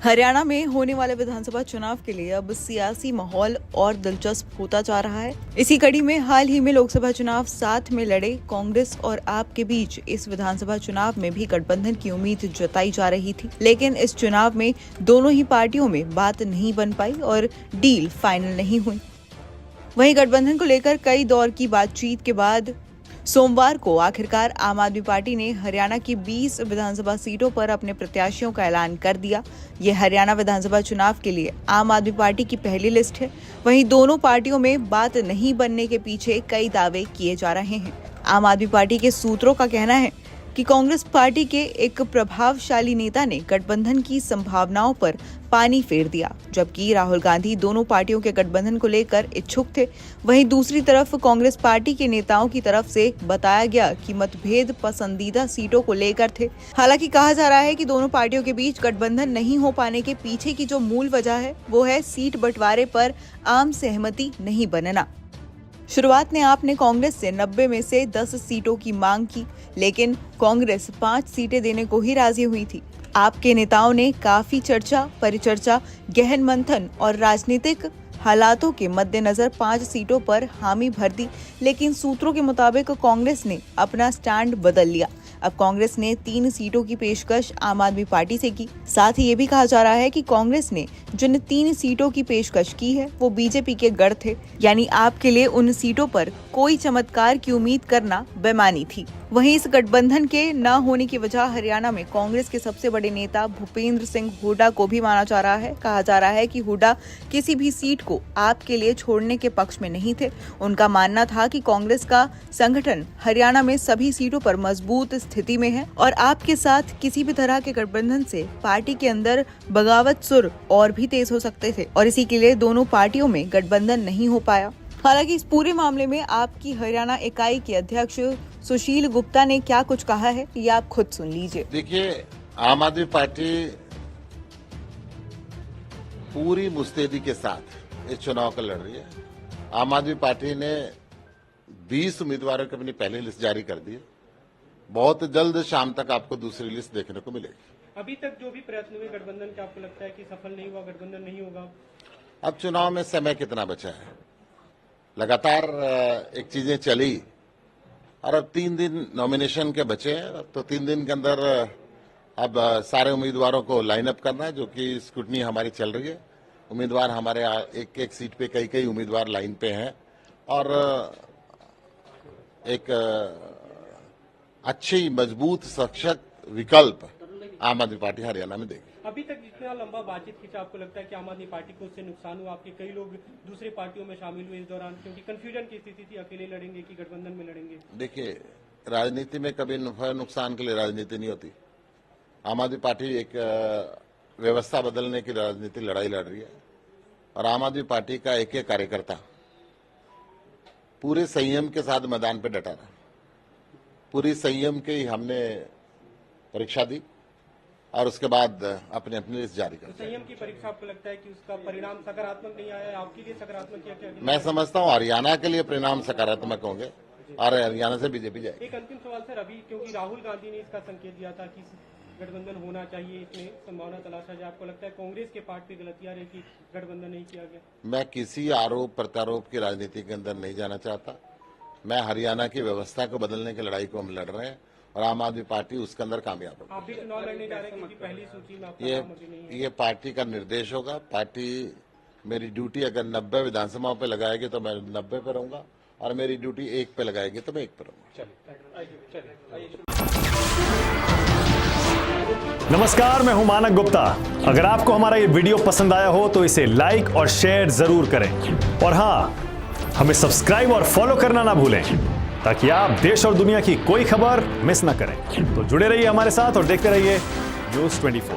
हरियाणा में होने वाले विधानसभा चुनाव के लिए अब सियासी माहौल और दिलचस्प होता जा रहा है। इसी कड़ी में हाल ही में लोकसभा चुनाव साथ में लड़े कांग्रेस और आप के बीच इस विधानसभा चुनाव में भी गठबंधन की उम्मीद जताई जा रही थी, लेकिन इस चुनाव में दोनों ही पार्टियों में बात नहीं बन पाई और डील फाइनल नहीं हुई। वहीं गठबंधन को लेकर कई दौर की बातचीत के बाद सोमवार को आखिरकार आम आदमी पार्टी ने हरियाणा की 20 विधानसभा सीटों पर अपने प्रत्याशियों का ऐलान कर दिया। ये हरियाणा विधानसभा चुनाव के लिए आम आदमी पार्टी की पहली लिस्ट है। वहीं दोनों पार्टियों में बात नहीं बनने के पीछे कई दावे किए जा रहे हैं। आम आदमी पार्टी के सूत्रों का कहना है कि कांग्रेस पार्टी के एक प्रभावशाली नेता ने गठबंधन की संभावनाओं पर पानी फेर दिया, जबकि राहुल गांधी दोनों पार्टियों के गठबंधन को लेकर इच्छुक थे। वहीं दूसरी तरफ कांग्रेस पार्टी के नेताओं की तरफ से बताया गया कि मतभेद पसंदीदा सीटों को लेकर थे। हालांकि कहा जा रहा है कि दोनों पार्टियों के बीच गठबंधन नहीं हो पाने के पीछे की जो मूल वजह है वो है सीट बंटवारे पर आम सहमति नहीं बनना। शुरुआत में आपने कांग्रेस से 90 में से 10 सीटों की मांग की, लेकिन कांग्रेस 5 सीटें देने को ही राजी हुई थी। आपके नेताओं ने काफी चर्चा, परिचर्चा, गहन मंथन और राजनीतिक हालातों के मद्देनजर 5 सीटों पर हामी भर दी, लेकिन सूत्रों के मुताबिक कांग्रेस ने अपना स्टैंड बदल लिया। अब कांग्रेस ने 3 सीटों की पेशकश आम आदमी पार्टी से की। साथ ही ये भी कहा जा रहा है कि कांग्रेस ने जिन 3 सीटों की पेशकश की है वो बीजेपी के गढ़ थे, यानी आपके लिए उन सीटों पर कोई चमत्कार की उम्मीद करना बेमानी थी। वहीं इस गठबंधन के न होने की वजह हरियाणा में कांग्रेस के सबसे बड़े नेता भूपेंद्र सिंह हुड्डा को भी माना जा रहा है। कहा जा रहा है कि हुड्डा किसी भी सीट को आपके लिए छोड़ने के पक्ष में नहीं थे। उनका मानना था कि कांग्रेस का संगठन हरियाणा में सभी सीटों पर मजबूत स्थिति में है और आपके साथ किसी भी तरह के गठबंधन से पार्टी के अंदर बगावत सुर और भी तेज हो सकते थे और इसी के लिए दोनों पार्टियों में गठबंधन नहीं हो पाया। हालांकि इस पूरे मामले में आपकी हरियाणा इकाई के अध्यक्ष सुशील गुप्ता ने क्या कुछ कहा है, ये आप खुद सुन लीजिए। देखिए, आम आदमी पार्टी पूरी मुस्तैदी के साथ इस चुनाव को लड़ रही है। आम आदमी पार्टी ने 20 उम्मीदवारों की अपनी पहली लिस्ट जारी कर दी है। बहुत जल्द शाम तक आपको दूसरी लिस्ट देखने को मिलेगी। अभी तक जो भी प्रयत्न हुए गठबंधन के, आपको लगता है कि सफल नहीं हुआ, गठबंधन नहीं होगा? अब चुनाव में समय कितना बचा है, लगातार एक चीजें चली और अब 3 दिन नॉमिनेशन के बचे हैं, तो 3 दिन के अंदर अब सारे उम्मीदवारों को लाइन अप करना है, जो कि स्क्रूटनी हमारी चल रही है। उम्मीदवार हमारे एक सीट पे कई उम्मीदवार लाइन पे हैं और एक अच्छी मजबूत सशक्त विकल्प आम आदमी पार्टी हरियाणा में देगी। अभी तक जितना लंबा बातचीत खींचा, आपको लगता है कि आम आदमी पार्टी को उससे नुकसान हुआ? आपके कई लोग दूसरी पार्टियों में शामिल हुए इस दौरान, क्योंकि कंफ्यूजन की स्थिति थी, अकेले लड़ेंगे कि गठबंधन में लड़ेंगे? देखिए, राजनीति में कभी नुकसान के लिए राजनीति नहीं होती। आम आदमी पार्टी एक व्यवस्था बदलने की राजनीति लड़ाई लड़ रही है और आम आदमी पार्टी का एक कार्यकर्ता पूरे संयम के साथ मैदान पर डटा रहा। पूरी संयम की हमने परीक्षा दी और उसके बाद अपनी लिस्ट जारी कर। संयम की परीक्षा, आपको लगता है कि उसका परिणाम सकारात्मक नहीं आया? आपके लिए सकारात्मक क्या? मैं समझता हूँ हरियाणा के लिए परिणाम सकारात्मक होंगे और हरियाणा से बीजेपी जाएगी। एक अंतिम सवाल सर, अभी क्योंकि राहुल गांधी ने इसका संकेत दिया था कि गठबंधन होना चाहिए, इसमें संभावना तलाशा जाए, आपको लगता है कांग्रेस के पार्ट पे गलतियां रही कि गठबंधन नहीं किया गया? मैं किसी आरोप प्रत्यारोप की राजनीति के अंदर नहीं जाना चाहता। मैं हरियाणा की व्यवस्था को बदलने की लड़ाई को हम लड़ रहे हैं और आम आदमी पार्टी उसके अंदर कामयाब होगी। आप भी चुनाव लड़ने जा रहे हैं क्योंकि पहली सूची में आपका नाम अभी नहीं है। ये पार्टी का निर्देश होगा। पार्टी मेरी ड्यूटी अगर 90 विधानसभाओं पे लगाएगी तो मैं 90 पे रहूंगा और मेरी ड्यूटी 1 पे लगाएगी तो मैं 1 पे रहूंगा। नमस्कार, मैं हूं मानक गुप्ता। अगर आपको हमारा ये वीडियो पसंद आया हो तो इसे लाइक और शेयर जरूर करें और हाँ, हमें सब्सक्राइब और फॉलो करना ना भूलें ताकि आप देश और दुनिया की कोई खबर मिस ना करें। तो जुड़े रहिए हमारे साथ और देखते रहिए न्यूज़ 24।